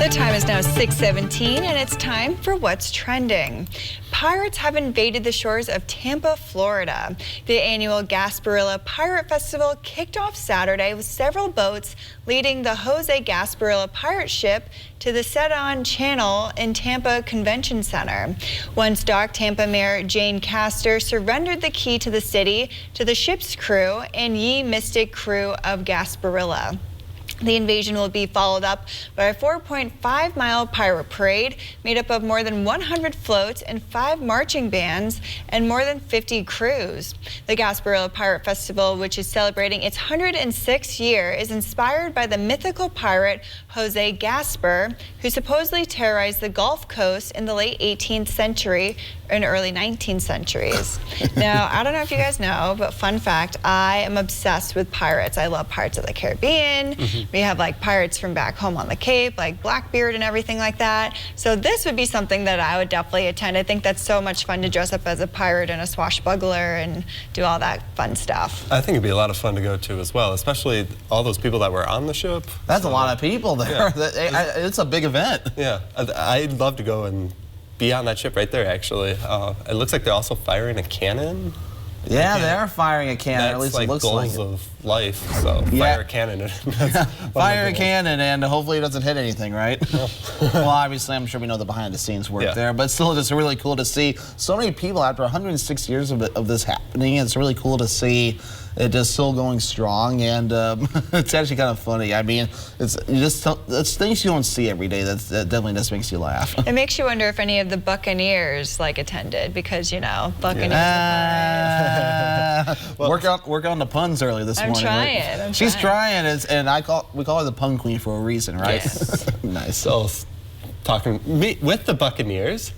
The time is now 6:17 and it's time for What's Trending. Pirates have invaded the shores of Tampa, Florida. The annual Gasparilla Pirate Festival kicked off Saturday with several boats leading the Jose Gasparilla pirate ship to the Sedan Channel in Tampa Convention Center. Once docked, Tampa Mayor Jane Castor surrendered the key to the city to the ship's crew and Ye Mystic crew of Gasparilla. The invasion will be followed up by a 4.5-mile pirate parade made up of more than 100 floats and 5 marching bands and more than 50 crews. The Gasparilla Pirate Festival, which is celebrating its 106th year, is inspired by the mythical pirate Jose Gaspar, who supposedly terrorized the Gulf Coast in the late 18th century and early 19th centuries. Now, I don't know if you guys know, but fun fact, I am obsessed with pirates. I love Pirates of the Caribbean. We have like pirates from back home on the Cape, like Blackbeard and everything like that. So this would be something that I would definitely attend. I think that's so much fun to dress up as a pirate and a swashbuckler and do all that fun stuff. I think it'd be a lot of fun to go to as well, especially all those people that were on the ship. That's a lot of people there. Yeah. It's a big event. Yeah, I'd love to go and be on that ship right there, actually. It looks like they're also firing a cannon. Yeah, they are firing a cannon. That's at least like it looks goals like of life. So fire a cannon. Fire a cannon, and hopefully it doesn't hit anything, right? Well, obviously, I'm sure we know the behind-the-scenes work there, but still, it's really cool to see so many people after 106 years of this happening. It's really cool to see it just still going strong, and it's actually kind of funny. I mean, it's things you don't see every day. That definitely just makes you laugh. It makes you wonder if any of the Buccaneers attended, because Buccaneers. Well, work on the puns earlier this morning. Trying. She's trying, and we call her the pun queen for a reason, right? Yes. Nice. So, talking with the Buccaneers,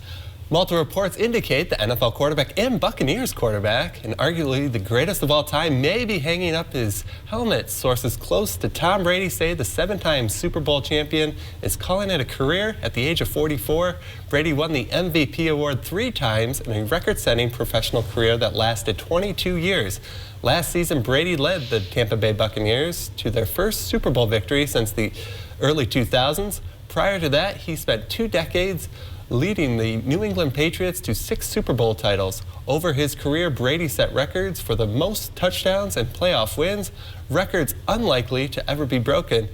multiple reports indicate the NFL quarterback and Buccaneers quarterback, and arguably the greatest of all time, may be hanging up his helmet. Sources close to Tom Brady say the 7-time Super Bowl champion is calling it a career at the age of 44. Brady won the MVP award 3 times in a record-setting professional career that lasted 22 years. Last season, Brady led the Tampa Bay Buccaneers to their first Super Bowl victory since the early 2000s. Prior to that, he spent 2 decades leading the New England Patriots to 6 Super Bowl titles. Over his career, Brady set records for the most touchdowns and playoff wins, records unlikely to ever be broken.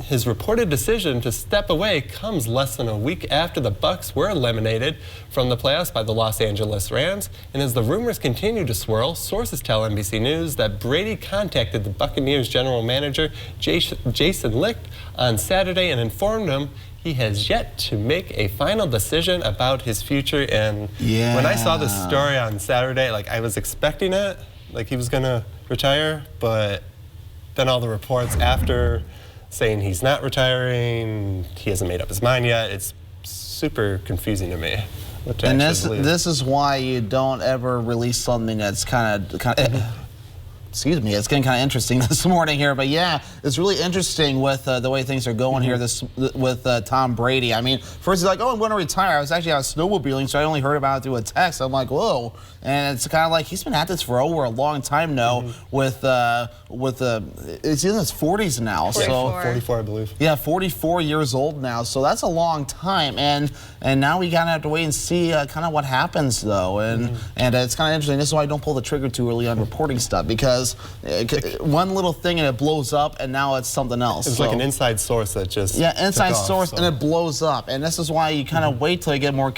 His reported decision to step away comes less than a week after the Bucs were eliminated from the playoffs by the Los Angeles Rams. And as the rumors continue to swirl, sources tell NBC News that Brady contacted the Buccaneers general manager, Jason Licht, on Saturday and informed him he has yet to make a final decision about his future. And when I saw this story on Saturday, I was expecting it, he was gonna retire, but then all the reports after saying he's not retiring, he hasn't made up his mind yet, it's super confusing to me. And this is why you don't ever release something that's kind of excuse me, it's getting kind of interesting this morning here, but yeah, it's really interesting with the way things are going here with Tom Brady. I mean, first he's like, oh, I'm going to retire. I was actually out snowmobiling, so I only heard about it through a text. I'm like, whoa. And it's kind of like he's been at this for over a long time now it's in his 40s now. 44. So 44, I believe. Yeah, 44 years old now, so that's a long time. And now we kind of have to wait and see kind of what happens, though. And it's kind of interesting. This is why I don't pull the trigger too early on reporting stuff, because one little thing and it blows up, and now it's something else. It's like an inside source that just inside source, and it blows up. And this is why you kind of wait till you get more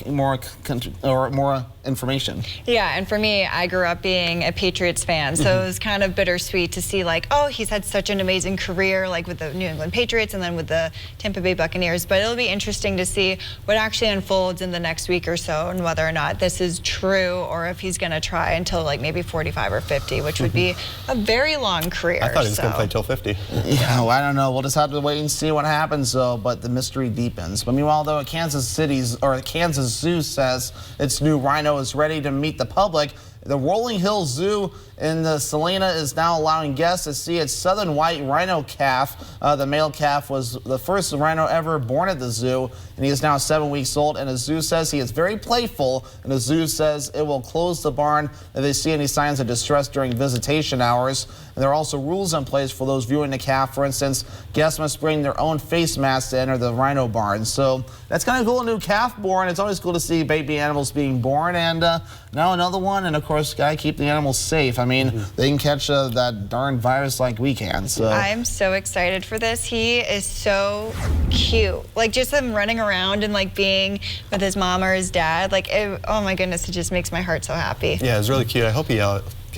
information. Yeah, and for me, I grew up being a Patriots fan, so it was kind of bittersweet to see oh, he's had such an amazing career with the New England Patriots and then with the Tampa Bay Buccaneers. But it'll be interesting to see what actually unfolds in the next week or so, and whether or not this is true, or if he's going to try until maybe 45 or 50, which would be a very long career. I thought he was going to play till 50. Yeah, well, I don't know. We'll just have to wait and see what happens, though. But the mystery deepens. But meanwhile, though, Kansas Zoo says its new Rhino is ready to meet the public. The Rolling Hills Zoo And the Salina is now allowing guests to see its southern white rhino calf. The male calf was the first rhino ever born at the zoo, and he is now 7 weeks old. And the zoo says he is very playful, and the zoo says it will close the barn if they see any signs of distress during visitation hours. And there are also rules in place for those viewing the calf. For instance, guests must bring their own face mask to enter the rhino barn. So that's kind of cool, a new calf born. It's always cool to see baby animals being born, and now another one. And of course, gotta keep the animals safe. I mean, they can catch that darn virus like we can. So I'm so excited for this. He is so cute. Like just him running around and like being with his mom or his dad. Like, oh my goodness, it just makes my heart so happy. Yeah, it's really cute. I hope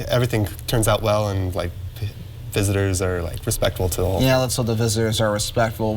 everything turns out well and like visitors are like respectful to all. yeah, let's hope the visitors are respectful.